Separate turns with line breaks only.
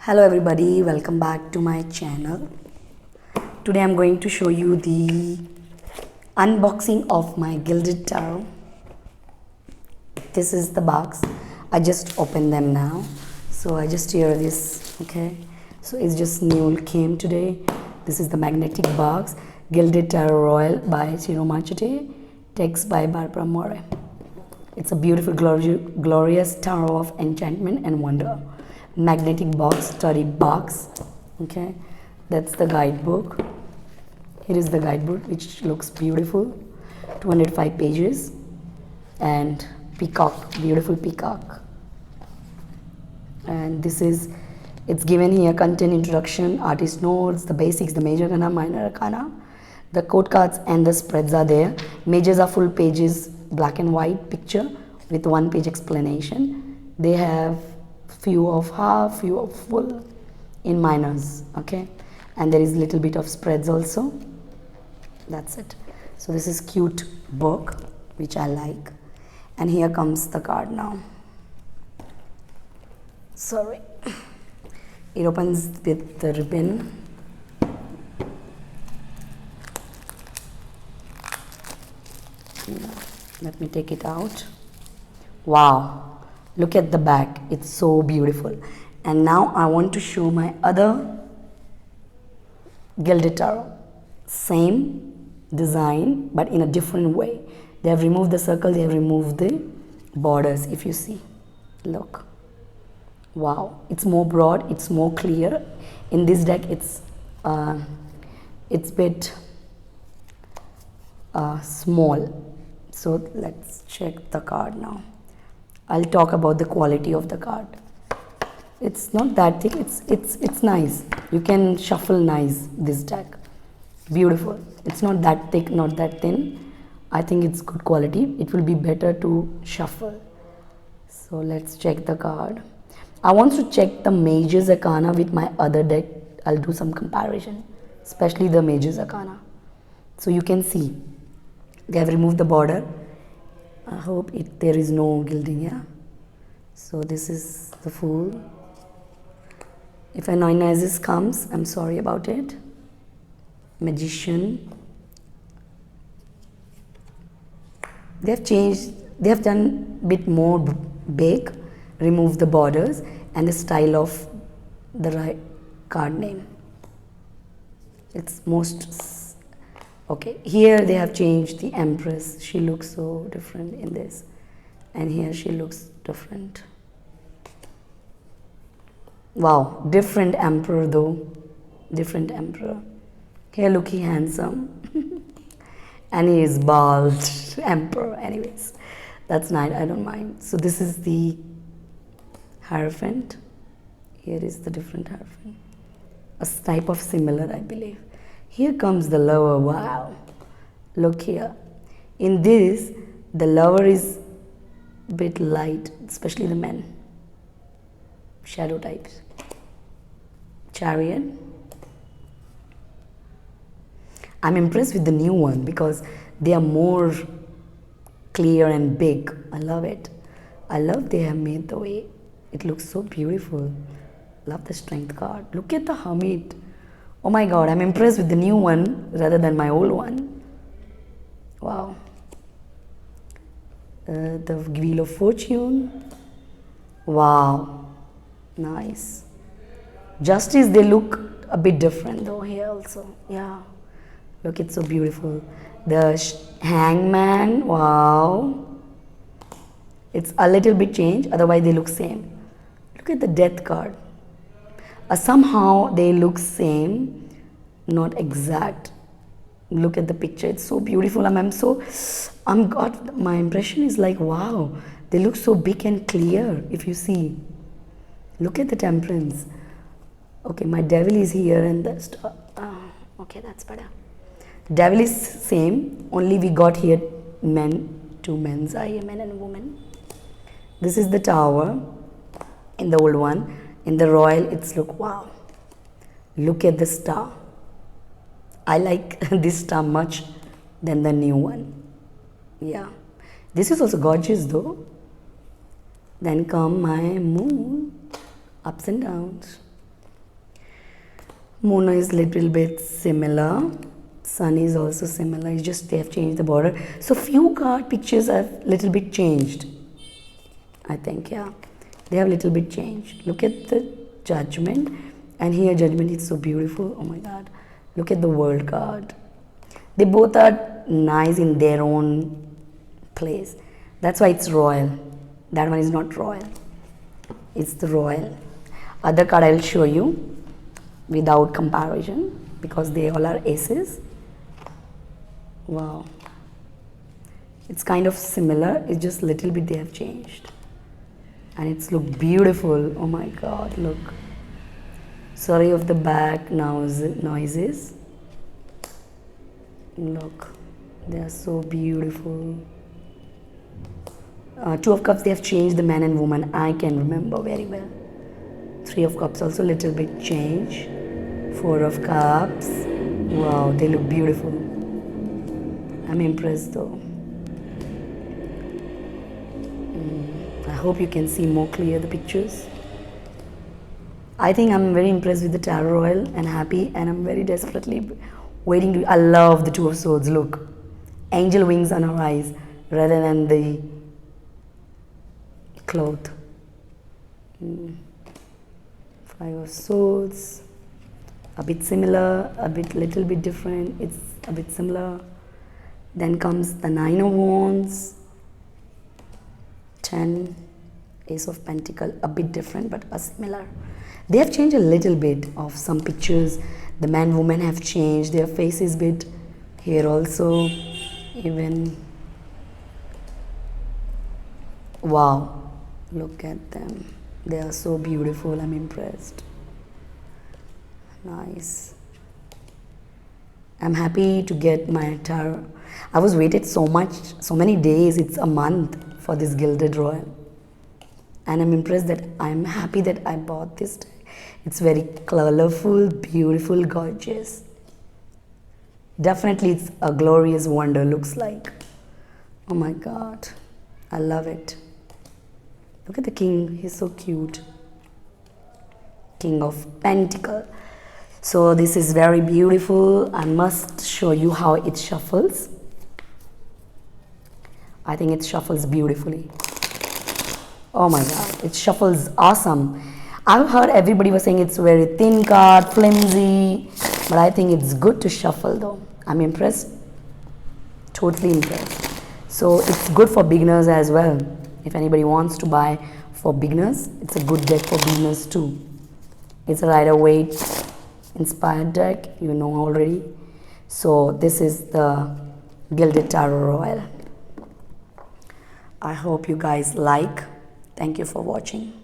Hello everybody, welcome back to my channel. Today I'm going to show you the unboxing of my Gilded Tarot. This is the box. I just opened them now. So I just hear this, okay. So it's just new came today. This is the magnetic box. Gilded Tarot Royal by Ciro Marchetti. Text by Barbara More. It's a beautiful, glorious tarot of enchantment and wonder. Magnetic box, sturdy box. Okay, that's the guidebook. Here is the guidebook, which looks beautiful. 205 pages. And peacock, beautiful peacock. And this is, it's given here content, introduction, artist notes, the basics, the major arcana, minor arcana. The quote cards and the spreads are there. Majors are full pages, black and white picture with one page explanation. They have few of half, few of full in minors, okay. And there is little bit of spreads also. That's it. So this is cute book which I like. And here comes the card now. Sorry. It opens with the ribbon. Let me take it out. Wow, look at the back, it's so beautiful. And now I want to show my other Gilded Tarot. Same design but in a different way. They have removed the circle, they have removed the borders, if you see. Look. Wow, it's more broad, it's more clear. In this deck it's bit small. So let's check the card now. I'll talk about the quality of the card. It's not that thick, it's nice. You can shuffle nice this deck. Beautiful. It's not that thick, not that thin. I think it's good quality. It will be better to shuffle. So let's check the card. I want to check the Majors Arcana with my other deck. I'll do some comparison, especially the Majors Arcana. So you can see they have removed the border. I hope there is no gilding here. So this is the Fool. If a Nine Aces comes, I'm sorry about it. Magician. They have changed, they have done a bit more big, removed the borders and the style of the right card name. It's most okay. Here they have changed the Empress. She looks so different in this. And here she looks different. Wow, different Emperor though. Different Emperor. Here look, he handsome. And he is bald. Emperor. Anyways, that's nice. I don't mind. So this is the Hierophant. Here is the different Hierophant. A type of similar, I believe. Here comes the Lover. Wow. Look here. In this, the Lover is a bit light, especially the men. Shadow types. Chariot. I'm impressed with the new one because they are more clear and big. I love it. I love they have made the way. It looks so beautiful. Love the Strength card. Look at the Hermit. Oh my god, I'm impressed with the new one rather than my old one. Wow. The Wheel of Fortune. Wow. Nice. Justice, they look a bit different though here also. Yeah. Look, it's so beautiful. The Hangman. Wow. It's a little bit changed, otherwise they look same. Look at the Death card. Somehow they look same, not exact. Look at the picture, it's so beautiful. My impression is like, wow, they look so big and clear if you see. Look at the Temperance. Okay, my Devil is here and the star. Okay, that's better. Devil is same, only we got here men, two men's eye, men and woman. This is the Tower in the old one. In the Royal, it's look, wow. Look at the star. I like this star much than the new one. Yeah. This is also gorgeous though. Then come my Moon. Ups and downs. Mona is little bit similar. Sun is also similar. It's just they have changed the border. So few card pictures have little bit changed. I think, yeah, they have little bit changed. Look at the Judgment, and here Judgment is so beautiful. Oh my God! Look at the World card. They both are nice in their own place. That's why it's royal. That one is not royal. It's the royal. Other card I will show you without comparison because they all are aces. Wow. It's kind of similar. It's just little bit they have changed. And it's look beautiful. Oh my God, look. Sorry of the back noises. Look, they are so beautiful. Two of Cups, they have changed the man and woman. I can remember very well. Three of Cups also little bit change. Four of Cups. Wow, they look beautiful. I'm impressed though. I hope you can see more clear the pictures. I think I'm very impressed with the Tarot Royal and happy, and I'm very desperately waiting to. I love the Two of Swords. Look, angel wings on her eyes rather than the cloth. Five of Swords, a bit similar, a bit little bit different. It's a bit similar. Then comes the Nine of Wands, 10, Ace of Pentacle, a bit different but similar. They have changed a little bit of some pictures. The man woman have changed their faces bit here also. Even wow, look at them. They are so beautiful. I'm impressed. Nice. I'm happy to get my tarot. I was waited so many days. It's a month for this Gilded Royal. And I'm impressed that I'm happy that I bought this. It's very colorful, beautiful, gorgeous. Definitely it's a glorious wonder looks like. Oh my God, I love it. Look at the king, he's so cute. King of Pentacle. So this is very beautiful. I must show you how it shuffles. I think it shuffles beautifully. Oh my God, it shuffles awesome. I've heard everybody was saying it's very thin card, flimsy, but I think it's good to shuffle though. I'm impressed, totally impressed. So it's good for beginners as well. If anybody wants to buy for beginners, it's a good deck for beginners too. It's a Rider-Waite inspired deck, you know already. So this is the Gilded Tarot Royal. I hope you guys like. Thank you for watching.